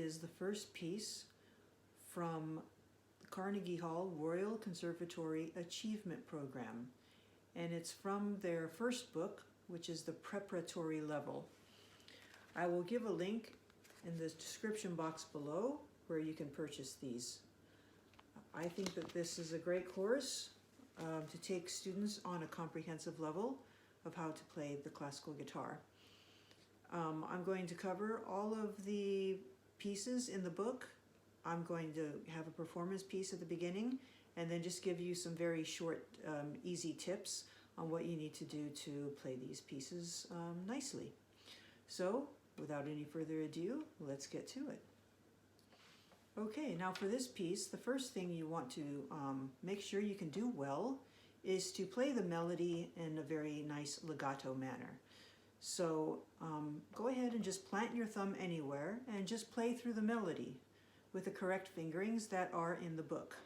is the first piece from the Carnegie Hall Royal Conservatory Achievement Program, and it's from their first book, which is the preparatory level. I will give a link in the description box below where you can purchase these. I think that this is a great course to take students on a comprehensive level of how to play the classical guitar. I'm going to cover all of the pieces in the book. I'm going to have a performance piece at the beginning and then just give you some very short, easy tips on what you need to do to play these pieces nicely. So, without any further ado, let's get to it. Okay, now for this piece, the first thing you want to make sure you can do well is to play the melody in a very nice legato manner. So go ahead and just plant your thumb anywhere and just play through the melody with the correct fingerings that are in the book.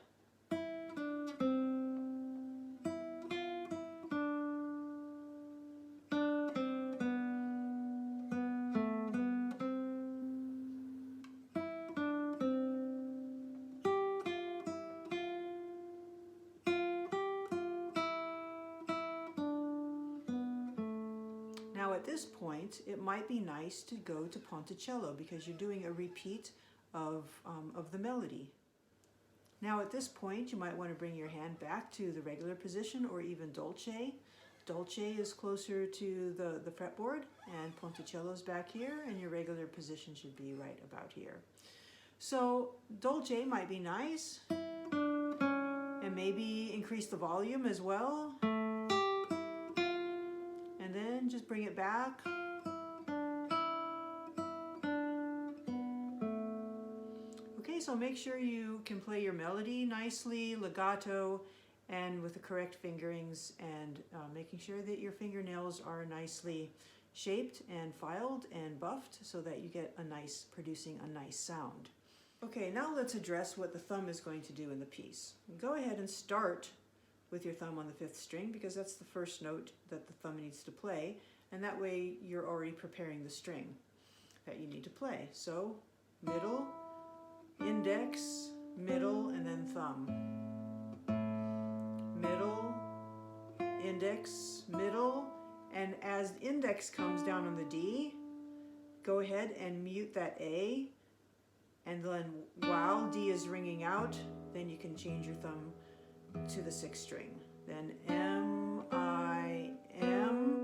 Now at this point, it might be nice to go to Ponticello because you're doing a repeat of the melody. Now at this point, you might want to bring your hand back to the regular position or even Dolce. Dolce is closer to the fretboard and Ponticello is back here and your regular position should be right about here. So Dolce might be nice and maybe increase the volume as well. And then just bring it back. Okay, so make sure you can play your melody nicely, legato, and with the correct fingerings, and making sure that your fingernails are nicely shaped and filed and buffed so that you get producing a nice sound. Okay, now let's address what the thumb is going to do in the piece. Go ahead and start with your thumb on the 5th string because that's the first note that the thumb needs to play, and that way you're already preparing the string that you need to play. So middle, index, middle, and then thumb. Middle, index, middle, and as the index comes down on the D, go ahead and mute that A, and then while D is ringing out, then you can change your thumb to the 6th string. Then M, I, M,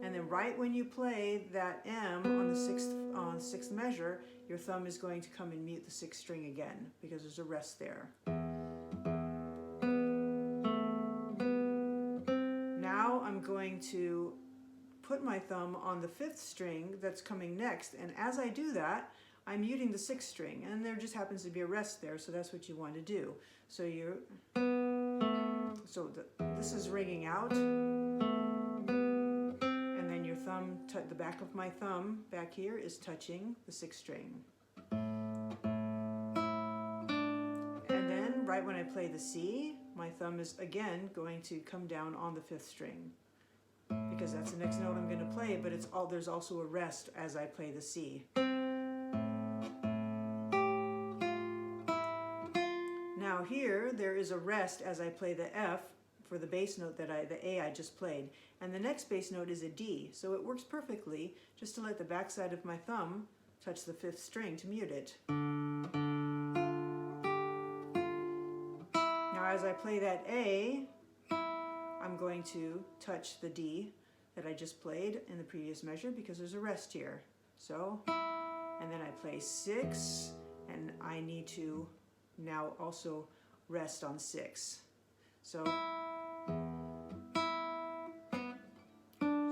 and then right when you play that M on the 6th measure, your thumb is going to come and mute the 6th string again because there's a rest there. Now I'm going to put my thumb on the 5th string that's coming next, and as I do that, I'm muting the 6th string, and there just happens to be a rest there, so that's what you want to do. So this is ringing out, and then your thumb, the back of my thumb back here is touching the 6th string. And then right when I play the C, my thumb is again going to come down on the 5th string because that's the next note I'm going to play, but there's also a rest as I play the C. Now here, there is a rest as I play the F for the bass note the A I just played. And the next bass note is a D, so it works perfectly just to let the backside of my thumb touch the 5th string to mute it. Now as I play that A, I'm going to touch the D that I just played in the previous measure because there's a rest here. So, and then I play 6, and I need to now also rest on 6. So,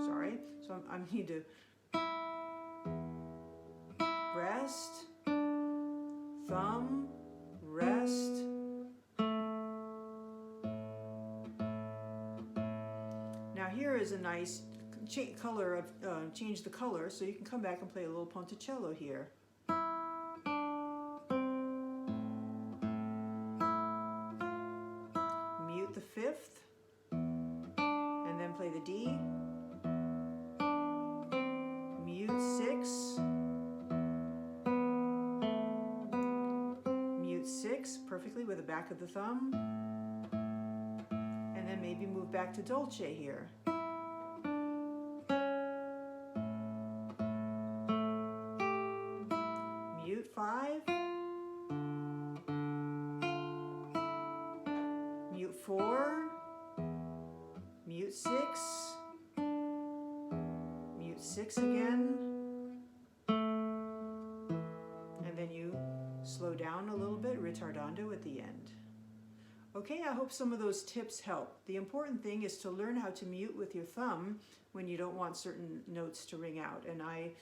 sorry, so I need to rest, thumb, rest. Now here is a nice change the color, so you can come back and play a little Ponticello here. The 5th, and then play the D, mute 6, nicely with the back of the thumb. And then maybe move back to dolce here. Mute 5. Mute 4. Mute 6. Mute 6 again. And then you slow down a little bit, ritardando at the end. Okay, I hope some of those tips help. The important thing is to learn how to mute with your thumb when you don't want certain notes to ring out. And I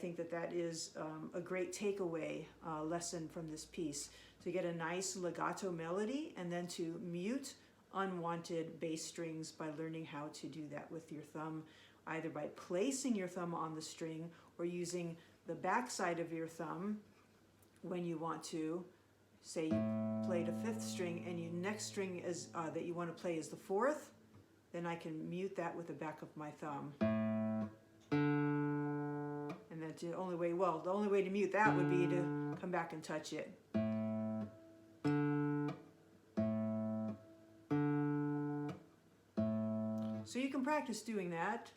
think that that is a great takeaway lesson from this piece, to get a nice legato melody and then to mute unwanted bass strings by learning how to do that with your thumb, either by placing your thumb on the string or using the back side of your thumb when you want to. Say you played a 5th string and your next string is that you want to play is the 4th, then I can mute that with the back of my thumb. And that's the only way, well, the only way to mute that would be to come back and touch it. So you can practice doing that,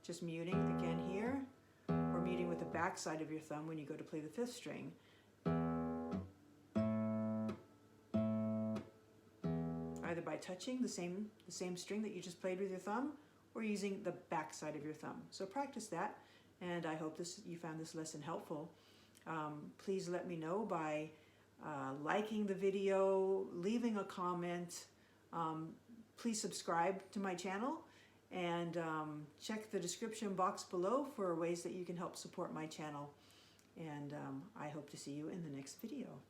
just muting again here, or muting with the back side of your thumb when you go to play the 5th string. Either by touching the same string that you just played with your thumb, or using the back side of your thumb. So practice that, and I hope you found this lesson helpful. Please let me know by liking the video, leaving a comment. Please subscribe to my channel, and check the description box below for ways that you can help support my channel. And I hope to see you in the next video.